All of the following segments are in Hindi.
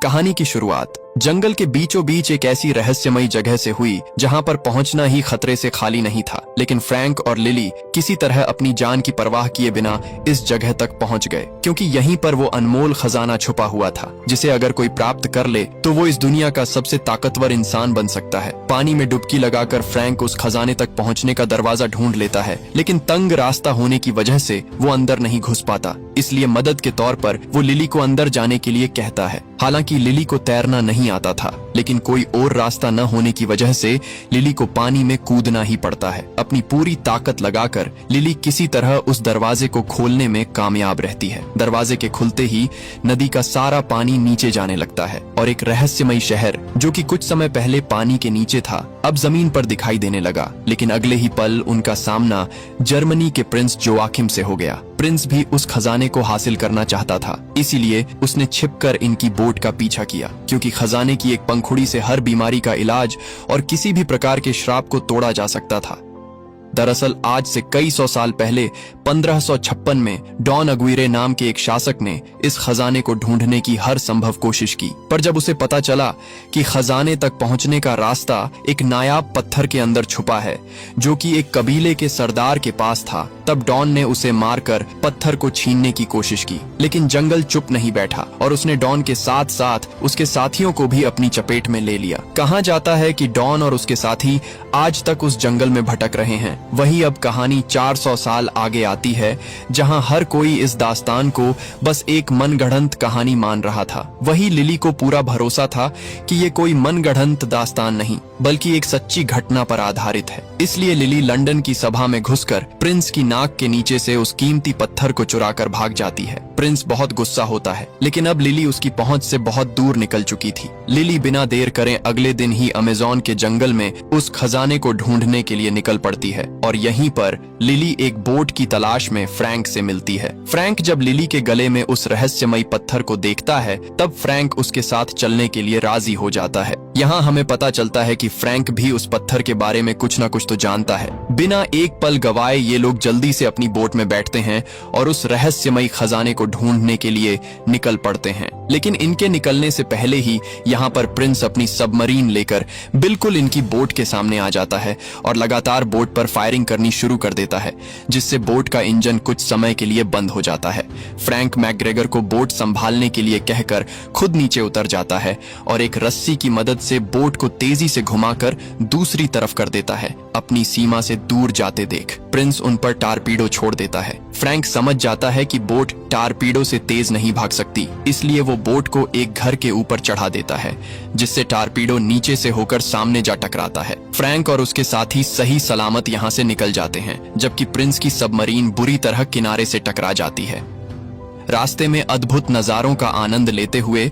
कहानी की शुरुआत जंगल के बीचों बीच एक ऐसी रहस्यमयी जगह से हुई जहां पर पहुंचना ही खतरे से खाली नहीं था। लेकिन फ्रैंक और लिली किसी तरह अपनी जान की परवाह किए बिना इस जगह तक पहुंच गए, क्योंकि यहीं पर वो अनमोल खजाना छुपा हुआ था जिसे अगर कोई प्राप्त कर ले तो वो इस दुनिया का सबसे ताकतवर इंसान बन सकता है। पानी में डुबकी लगाकर फ्रैंक उस खजाने तक पहुंचने का दरवाजा ढूंढ लेता है, लेकिन तंग रास्ता होने की वजह से वो अंदर नहीं घुस पाता। इसलिए मदद के तौर पर वो लिली को अंदर जाने के लिए कहता है। हालांकि लिली को तैरना नहीं आता था, लेकिन कोई और रास्ता न होने की वजह से लिली को पानी में कूदना ही पड़ता है। अपनी पूरी ताकत लगाकर लिली किसी तरह उस दरवाजे को खोलने में कामयाब रहती है। दरवाजे के खुलते ही नदी का सारा पानी नीचे जाने लगता है और एक रहस्यमयी शहर जो कि कुछ समय पहले पानी के नीचे था अब जमीन पर दिखाई देने लगा। लेकिन अगले ही पल उनका सामना जर्मनी के प्रिंस जोआकिम से हो गया। प्रिंस भी उस खजाने को हासिल करना चाहता था, इसीलिए उसने छिपकर इनकी बोट का पीछा किया, क्योंकि खजाने की एक पंखुड़ी से हर बीमारी का इलाज और किसी भी प्रकार के श्राप को तोड़ा जा सकता था। दरअसल आज से कई सौ साल पहले 1556 में डॉन अग्विरे नाम के एक शासक ने इस खजाने को ढूंढने की हर संभव कोशिश की, पर जब उसे पता चला कि खजाने तक पहुंचने का रास्ता एक नायाब पत्थर के अंदर छुपा है जो कि एक कबीले के सरदार के पास था, तब डॉन ने उसे मारकर पत्थर को छीनने की कोशिश की। लेकिन जंगल चुप नहीं बैठा और उसने डॉन के साथ साथ उसके साथियों को भी अपनी चपेट में ले लिया। कहा जाता है कि डॉन और उसके साथी आज तक उस जंगल में भटक रहे हैं। वही अब कहानी 400 साल आगे आती है, जहां हर कोई इस दास्तान को बस एक मनगढ़ंत कहानी मान रहा था। वही लिली को पूरा भरोसा था कि ये कोई मनगढ़ंत दास्तान नहीं बल्कि एक सच्ची घटना पर आधारित है। इसलिए लिली लंदन की सभा में घुसकर प्रिंस की नाक के नीचे से उस कीमती पत्थर को चुराकर भाग जाती है। प्रिंस बहुत गुस्सा होता है, लेकिन अब लिली उसकी पहुंच से बहुत दूर निकल चुकी थी। लिली बिना देर करे अगले दिन ही अमेज़न के जंगल में उस खजाने को ढूंढने के लिए निकल पड़ती है और यहीं पर लिली एक बोट की तलाश में फ्रैंक से मिलती है। फ्रैंक जब लिली के गले में उस रहस्यमयी पत्थर को देखता है तब फ्रैंक उसके साथ चलने के लिए राजी हो जाता है। यहाँ हमें पता चलता है कि फ्रैंक भी उस पत्थर के बारे में कुछ न कुछ तो जानता है। बिना एक पल गवाए ये लोग जल्दी से अपनी बोट में बैठते हैं और उस रहस्यमयी खजाने को ढूंढने के लिए निकल पड़ते हैं। लेकिन इनके निकलने से पहले ही यहाँ पर प्रिंस अपनी सबमरीन लेकर बिल्कुल इनकी बोट के सामने आ जाता है और लगातार बोट पर फायरिंग करनी शुरू कर देता है, जिससे बोट का इंजन कुछ समय के लिए बंद हो जाता है। फ्रैंक मैकग्रेगर को बोट संभालने के लिए कहकर खुद नीचे उतर जाता है और एक रस्सी की मदद से बोट को तेजी से घुमाकर दूसरी तरफ कर देता है, अपनी सीमा से दूर जाते देख। प्रिंस उन पर टारपीडो छोड़ देता है। फ्रैंक समझ जाता है कि बोट टारपीडो से तेज नहीं भाग सकती, इसलिए वो बोट को एक घर के ऊपर चढ़ा देता है, जिससे टारपीडो नीचे से होकर सामने जा टकराता है। फ्रैंक और उसके साथी सही सलामत यहाँ से निकल जाते हैं, जबकि प्रिंस की सबमरीन बुरी तरह किनारे से टकरा जाती है। रास्ते में अद्भुत नजारों का आनंद लेते हुए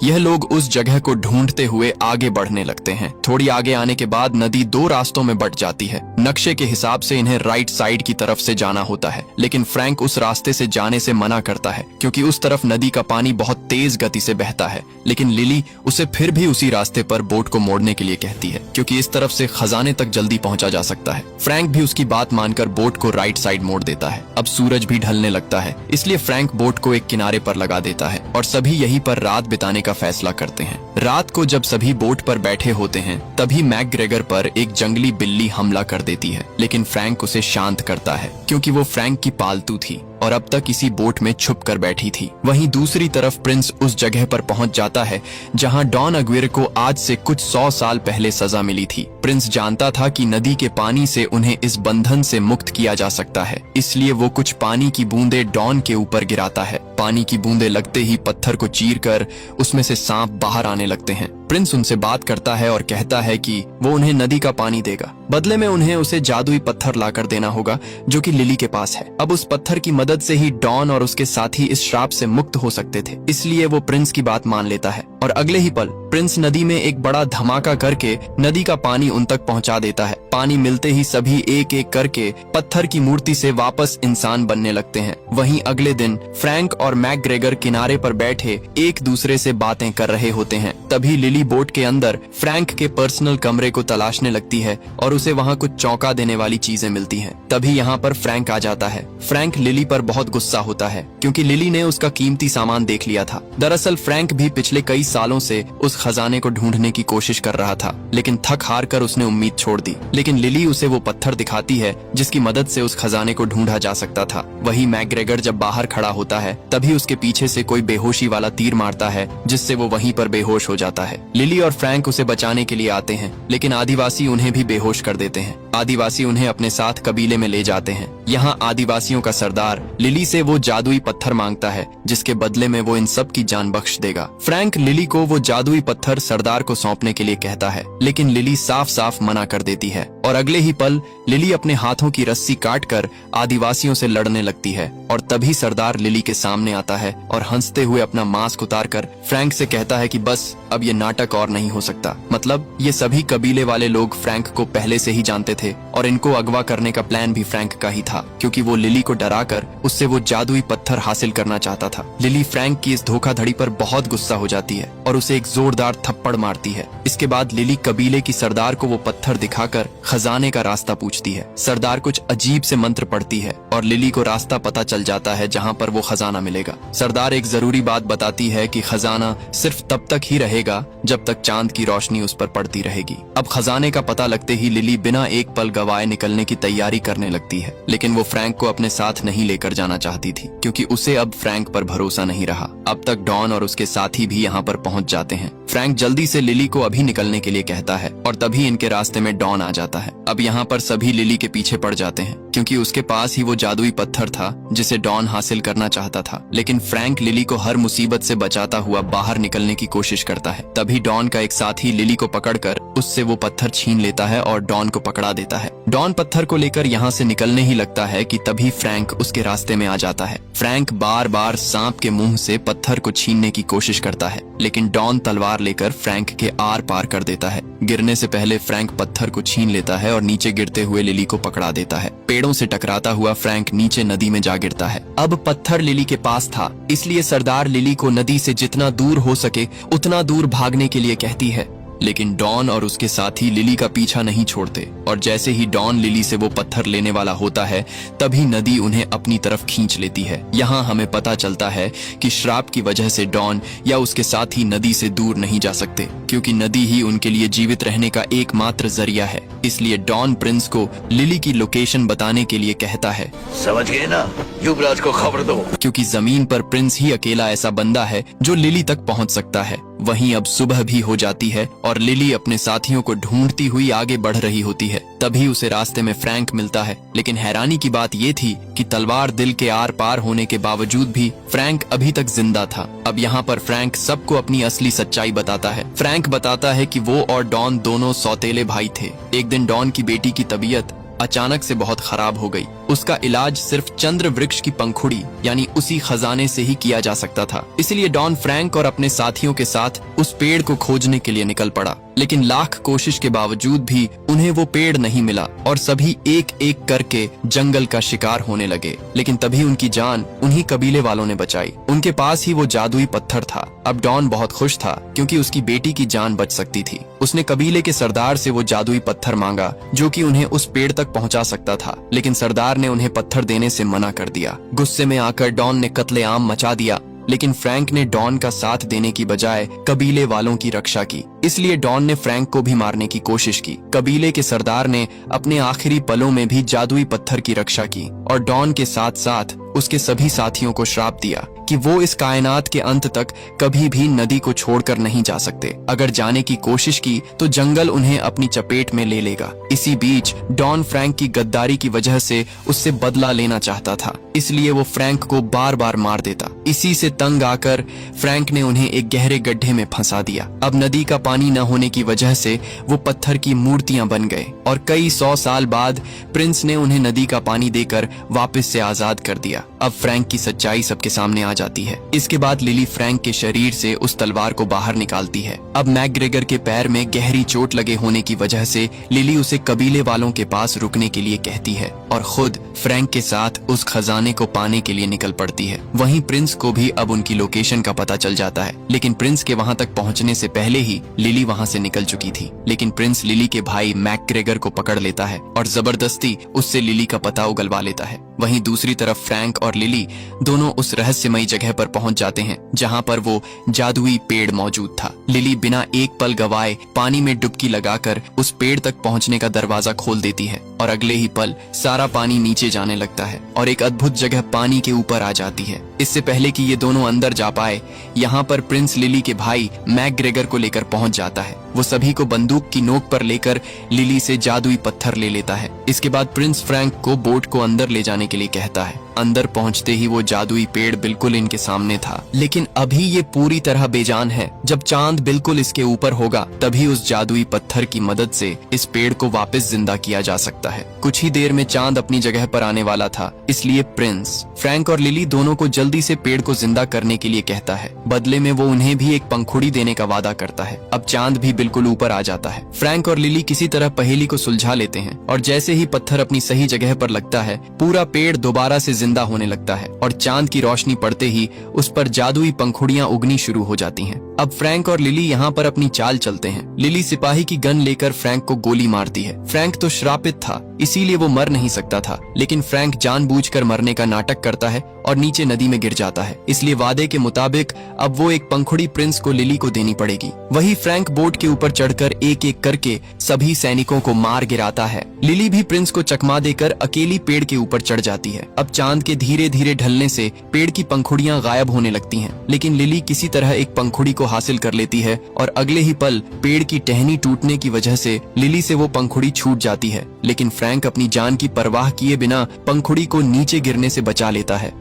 यह लोग उस जगह को ढूंढते हुए आगे बढ़ने लगते हैं। थोड़ी आगे आने के बाद नदी दो रास्तों में बंट जाती है। नक्शे के हिसाब से इन्हें राइट साइड की तरफ से जाना होता है, लेकिन फ्रैंक उस रास्ते से जाने से मना करता है क्योंकि उस तरफ नदी का पानी बहुत तेज गति से बहता है। लेकिन लिली उसे फिर भी उसी रास्ते पर बोट को मोड़ने के लिए कहती है, क्योंकि इस तरफ से खजाने तक जल्दी पहुंचा जा सकता है। फ्रैंक भी उसकी बात मानकर बोट को राइट साइड मोड़ देता है। अब सूरज भी ढलने लगता है, इसलिए फ्रैंक बोट को एक किनारे पर लगा देता है और सभी यहीं पर रात बिताने का फैसला करते हैं। रात को जब सभी बोट पर बैठे होते हैं तभी मैकग्रेगर पर एक जंगली बिल्ली हमला कर देती है, लेकिन फ्रैंक उसे शांत करता है क्योंकि वो फ्रैंक की पालतू थी और अब तक इसी बोट में छुप कर बैठी थी। वहीं दूसरी तरफ प्रिंस उस जगह पर पहुंच जाता है जहां डॉन अग्विरे को आज से कुछ 100 साल पहले सजा मिली थी। प्रिंस जानता था कि नदी के पानी से उन्हें इस बंधन से मुक्त किया जा सकता है, इसलिए वो कुछ पानी की बूंदें डॉन के ऊपर गिराता है। पानी की बूंदें लगते ही पत्थर को चीरकर उसमें से सांप बाहर आने लगते हैं। प्रिंस उनसे बात करता है और कहता है कि वो उन्हें नदी का पानी देगा, बदले में उन्हें उसे जादुई पत्थर लाकर देना होगा जो कि लिली के पास है। अब उस पत्थर की मदद से ही डॉन और उसके साथी इस श्राप से मुक्त हो सकते थे, इसलिए वो प्रिंस की बात मान लेता है और अगले ही पल प्रिंस नदी में एक बड़ा धमाका करके नदी का पानी उन तक पहुंचा देता है। पानी मिलते ही सभी एक एक करके पत्थर की मूर्ति से वापस इंसान बनने लगते हैं। वहीं अगले दिन फ्रैंक और मैकग्रेगर किनारे पर बैठे एक दूसरे से बातें कर रहे होते हैं। तभी लिली लिली बोट के अंदर फ्रैंक के पर्सनल कमरे को तलाशने लगती है और उसे वहाँ कुछ चौंका देने वाली चीजें मिलती हैं। तभी यहाँ पर फ्रैंक आ जाता है। फ्रैंक लिली पर बहुत गुस्सा होता है क्योंकि लिली ने उसका कीमती सामान देख लिया था। दरअसल फ्रैंक भी पिछले कई सालों से उस खजाने को ढूंढने की कोशिश कर रहा था, लेकिन थक हार कर उसने उम्मीद छोड़ दी। लेकिन लिली उसे वो पत्थर दिखाती है जिसकी मदद से उस खजाने को ढूंढा जा सकता था। वही मैकग्रेगर जब बाहर खड़ा होता है तभी उसके पीछे से कोई बेहोशी वाला तीर मारता है जिससे वो वहीं पर बेहोश हो जाता है। लिली और फ्रैंक उसे बचाने के लिए आते हैं, लेकिन आदिवासी उन्हें भी बेहोश कर देते हैं। आदिवासी उन्हें अपने साथ कबीले में ले जाते हैं। यहाँ आदिवासियों का सरदार लिली से वो जादुई पत्थर मांगता है जिसके बदले में वो इन सब की जान बख्श देगा। फ्रैंक लिली को वो जादुई पत्थर सरदार को सौंपने के लिए कहता है, लेकिन लिली साफ साफ मना कर देती है और अगले ही पल लिली अपने हाथों की रस्सी काटकर आदिवासियों से लड़ने लगती है। और तभी सरदार लिली के सामने आता है और हंसते हुए अपना मास्क उतारकर फ्रैंक से कहता है कि बस अब ये नाटक और नहीं हो सकता। मतलब ये सभी कबीले वाले लोग फ्रैंक को पहले से ही जानते थे और इनको अगवा करने का प्लान भी फ्रैंक का ही था, क्योंकि वो लिली को डराकर उससे वो जादुई पत्थर हासिल करना चाहता था। लिली फ्रैंक की इस धोखाधड़ी पर बहुत गुस्सा हो जाती है और उसे एक जोरदार थप्पड़ मारती है। इसके बाद लिली कबीले की सरदार को वो पत्थर दिखाकर खजाने का रास्ता पूछती है। सरदार कुछ अजीब से मंत्र पढ़ती है और लिली को रास्ता पता चल जाता है जहाँ पर वो खजाना मिलेगा। सरदार एक जरूरी बात बताती है कि खजाना सिर्फ तब तक ही रहेगा जब तक चांद की रोशनी उस पर पड़ती रहेगी। अब खजाने का पता लगते ही लिली बिना एक पल गवाए निकलने की तैयारी करने लगती है, लेकिन वो फ्रैंक को अपने साथ नहीं लेकर जाना चाहती थी क्योंकि उसे अब फ्रैंक पर भरोसा नहीं रहा। अब तक डॉन और उसके साथी भी यहाँ पर पहुँच जाते हैं। फ्रैंक जल्दी से लिली को अभी निकलने के लिए कहता है और तभी इनके रास्ते में डॉन आ जाता है। अब यहाँ पर सभी लिली के पीछे पड़ जाते हैं क्योंकि उसके पास ही वो जादुई पत्थर था जिसे डॉन हासिल करना चाहता था। लेकिन फ्रैंक लिली को हर मुसीबत से बचाता हुआ बाहर निकलने की कोशिश करता है। तभी डॉन का एक साथी लिली को पकड़कर उससे वो पत्थर छीन लेता है और डॉन को पकड़ा देता है। डॉन पत्थर को लेकर यहाँ से निकलने ही लगता है कि तभी फ्रैंक उसके रास्ते में आ जाता है। फ्रैंक बार बार सांप के मुंह से पत्थर को छीनने की कोशिश करता है, लेकिन डॉन तलवार लेकर फ्रैंक के आर पार कर देता है। गिरने से पहले फ्रैंक पत्थर को छीन लेता है और नीचे गिरते हुए लिली को पकड़ा देता है। पेड़ों से टकराता हुआ फ्रैंक नीचे नदी में जा गिरता है। अब पत्थर लिली के पास था, इसलिए सरदार लिली को नदी से जितना दूर हो सके उतना दूर भागने के लिए कहती है। लेकिन डॉन और उसके साथी लिली का पीछा नहीं छोड़ते और जैसे ही डॉन लिली से वो पत्थर लेने वाला होता है तभी नदी उन्हें अपनी तरफ खींच लेती है। यहाँ हमें पता चलता है कि श्राप की वजह से डॉन या उसके साथी नदी से दूर नहीं जा सकते, क्योंकि नदी ही उनके लिए जीवित रहने का एकमात्र जरिया है। इसलिए डॉन प्रिंस को लिली की लोकेशन बताने के लिए कहता है, समझ गए ना, युवराज को खबर दो। क्योंकि जमीन पर प्रिंस ही अकेला ऐसा बंदा है जो लिली तक पहुंच सकता है। वहीं अब सुबह भी हो जाती है और लिली अपने साथियों को ढूंढती हुई आगे बढ़ रही होती है। तभी उसे रास्ते में फ्रैंक मिलता है, लेकिन हैरानी की बात ये थी कि तलवार दिल के आर पार होने के बावजूद भी फ्रैंक अभी तक जिंदा था। अब यहाँ पर फ्रैंक सबको अपनी असली सच्चाई बताता है। फ्रैंक बताता है कि वो और डॉन दोनों सौतेले भाई थे। एक दिन डॉन की बेटी की तबीयत अचानक से बहुत खराब हो गई। उसका इलाज सिर्फ चंद्र वृक्ष की पंखुड़ी यानी उसी खजाने से ही किया जा सकता था। इसलिए डॉन फ्रैंक और अपने साथियों के साथ उस पेड़ को खोजने के लिए निकल पड़ा, लेकिन लाख कोशिश के बावजूद भी उन्हें वो पेड़ नहीं मिला और सभी एक एक करके जंगल का शिकार होने लगे। लेकिन तभी उनकी जान उन्हीं कबीले वालों ने बचाई। उनके पास ही वो जादुई पत्थर था। अब डॉन बहुत खुश था क्योंकि उसकी बेटी की जान बच सकती थी। उसने कबीले के सरदार से वो जादुई पत्थर मांगा जो कि उन्हें उस पेड़ तक पहुंचा सकता था, लेकिन सरदार ने उन्हें पत्थर देने से मना कर दिया। गुस्से में आकर डॉन ने कत्लेआम मचा दिया, लेकिन फ्रैंक ने डॉन का साथ देने की बजाय कबीले वालों की रक्षा की। इसलिए डॉन ने फ्रैंक को भी मारने की कोशिश की। कबीले के सरदार ने अपने आखिरी पलों में भी जादुई पत्थर की रक्षा की और डॉन के साथ साथ उसके सभी साथियों को श्राप दिया कि वो इस कायनात के अंत तक कभी भी नदी को छोड़कर नहीं जा सकते। अगर जाने की कोशिश की तो जंगल उन्हें अपनी चपेट में ले लेगा। इसी बीच डॉन फ्रैंक की गद्दारी की वजह से उससे बदला लेना चाहता था, इसलिए वो फ्रैंक को बार बार मार देता। इसी से तंग आकर फ्रैंक ने उन्हें एक गहरे गड्ढे में फंसा दिया। अब नदी का पानी न होने की वजह से वो पत्थर की मूर्तियां बन गए और कई 100 साल बाद प्रिंस ने उन्हें नदी का पानी देकर वापस से आजाद कर दिया। अब फ्रैंक की सच्चाई सबके सामने आ जाती है। इसके बाद लिली फ्रैंक के शरीर से उस तलवार को बाहर निकालती है। अब मैकग्रेगर के पैर में गहरी चोट लगे होने की वजह से लिली उसे कबीले वालों के पास रुकने के लिए कहती है और खुद फ्रैंक के साथ उस खजाने को पाने के लिए निकल पड़ती है। वहीं प्रिंस को भी अब उनकी लोकेशन का पता चल जाता है, लेकिन प्रिंस के वहां तक पहुंचने से पहले ही लिली वहां से निकल चुकी थी। लेकिन प्रिंस लिली के भाई मैकग्रेगर को पकड़ लेता है और जबरदस्ती उससे लिली का पता उगलवा लेता है। वहीं दूसरी तरफ फ्रैंक और लिली दोनों उस रहस्यमयी जगह पर पहुंच जाते हैं जहां पर वो जादुई पेड़ मौजूद था। लिली बिना एक पल गवाए पानी में डुबकी लगाकर उस पेड़ तक पहुंचने का दरवाजा खोल देती है और अगले ही पल सारा पानी नीचे जाने लगता है और एक अद्भुत जगह पानी के ऊपर आ जाती है। इससे पहले कि ये दोनों अंदर जा पाए, यहाँ पर प्रिंस लिली के भाई मैकग्रेगर को लेकर पहुंच जाता है। वो सभी को बंदूक की नोक पर लेकर लिली से जादुई पत्थर ले लेता है। इसके बाद प्रिंस फ्रैंक को बोट को अंदर ले जाने के लिए कहता है। अंदर पहुंचते ही वो जादुई पेड़ बिल्कुल इनके सामने था, लेकिन अभी ये पूरी तरह बेजान है। जब चांद बिल्कुल इसके ऊपर होगा तभी उस जादुई पत्थर की मदद से इस पेड़ को वापस जिंदा किया जा सकता है। कुछ ही देर में चांद अपनी जगह पर आने वाला था, इसलिए प्रिंस फ्रैंक और लिली दोनों को जल्दी से पेड़ को जिंदा करने के लिए कहता है। बदले में वो उन्हें भी एक पंखुड़ी देने का वादा करता है। अब चांद भी बिल्कुल ऊपर आ जाता है। फ्रैंक और लिली किसी तरह पहेली को सुलझा लेते हैं और जैसे ही पत्थर अपनी सही जगह पर लगता है, पूरा पेड़ दोबारा से जिंदा होने लगता है और चांद की रोशनी पड़ते ही उस पर जादुई पंखुड़ियां उगनी शुरू हो जाती हैं। अब फ्रैंक और लिली यहाँ पर अपनी चाल चलते हैं। लिली सिपाही की गन लेकर फ्रैंक को गोली मारती है। फ्रैंक तो श्रापित था, इसीलिए वो मर नहीं सकता था, लेकिन फ्रैंक जानबूझकर मरने का नाटक करता है और नीचे नदी में गिर जाता है। इसलिए वादे के मुताबिक अब वो एक पंखुड़ी प्रिंस को लिली को देनी पड़ेगी। वही फ्रैंक बोट के ऊपर चढ़कर एक एक करके सभी सैनिकों को मार गिराता है। लिली भी प्रिंस को चकमा देकर अकेली पेड़ के ऊपर चढ़ जाती है। अब चांद के धीरे धीरे ढलने से पेड़ की पंखुड़ियां गायब होने लगती हैं, लेकिन लिली किसी तरह एक पंखुड़ी को हासिल कर लेती है और अगले ही पल पेड़ की टहनी टूटने की वजह से लिली से वो पंखुड़ी छूट जाती है। लेकिन फ्रैंक अपनी जान की परवाह किए बिना पंखुड़ी को नीचे गिरने से बचा लेता है।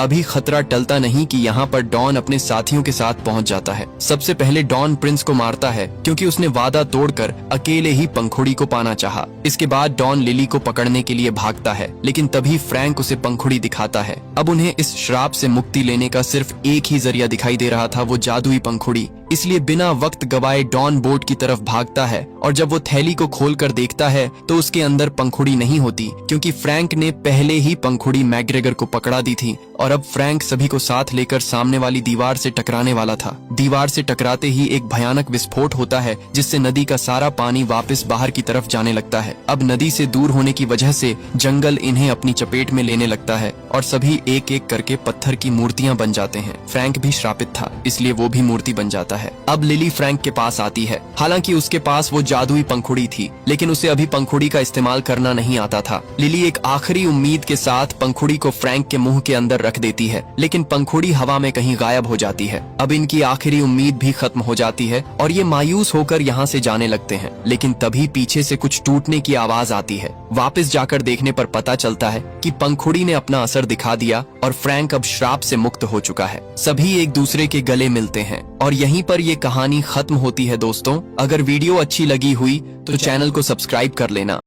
अभी खतरा टलता नहीं कि यहाँ पर डॉन अपने साथियों के साथ पहुँच जाता है। सबसे पहले डॉन प्रिंस को मारता है क्योंकि उसने वादा तोड़कर अकेले ही पंखुड़ी को पाना चाहा। इसके बाद डॉन लिली को पकड़ने के लिए भागता है, लेकिन तभी फ्रैंक उसे पंखुड़ी दिखाता है। अब उन्हें इस श्राप से मुक्ति लेने का सिर्फ एक ही जरिया दिखाई दे रहा था, वो जादुई पंखुड़ी। इसलिए बिना वक्त गवाए डॉन बोट की तरफ भागता है और जब वो थैली को खोलकर देखता है तो उसके अंदर पंखुड़ी नहीं होती, क्योंकि फ्रैंक ने पहले ही पंखुड़ी मैकग्रेगर को पकड़ा दी थी और अब फ्रैंक सभी को साथ लेकर सामने वाली दीवार से टकराने वाला था। दीवार से टकराते ही एक भयानक विस्फोट होता है, जिससे नदी का सारा पानी वापस बाहर की तरफ जाने लगता है। अब नदी से दूर होने की वजह से जंगल इन्हें अपनी चपेट में लेने लगता है और सभी एक एक करके पत्थर की मूर्तियां बन जाते हैं। फ्रैंक भी श्रापित था, इसलिए वो भी मूर्ति बन जाता है। अब लिली फ्रैंक के पास आती है। हालांकि उसके पास वो जादुई पंखुड़ी थी, लेकिन उसे अभी पंखुड़ी का इस्तेमाल करना नहीं आता था। लिली एक आखिरी उम्मीद के साथ पंखुड़ी को फ्रैंक के मुंह के अंदर रख देती है, लेकिन पंखुड़ी हवा में कहीं गायब हो जाती है। अब इनकी आखिरी उम्मीद भी खत्म हो जाती है और ये मायूस होकर यहाँ से जाने लगते हैं। लेकिन तभी पीछे से कुछ टूटने की आवाज आती है। वापस जाकर देखने पर पता चलता है कि पंखुड़ी ने अपना असर दिखा दिया और फ्रैंक अब श्राप से मुक्त हो चुका है। सभी एक दूसरे के गले मिलते हैं और यहीं पर ये कहानी खत्म होती है। दोस्तों, अगर वीडियो अच्छी लगी हुई तो चैनल को सब्सक्राइब कर लेना।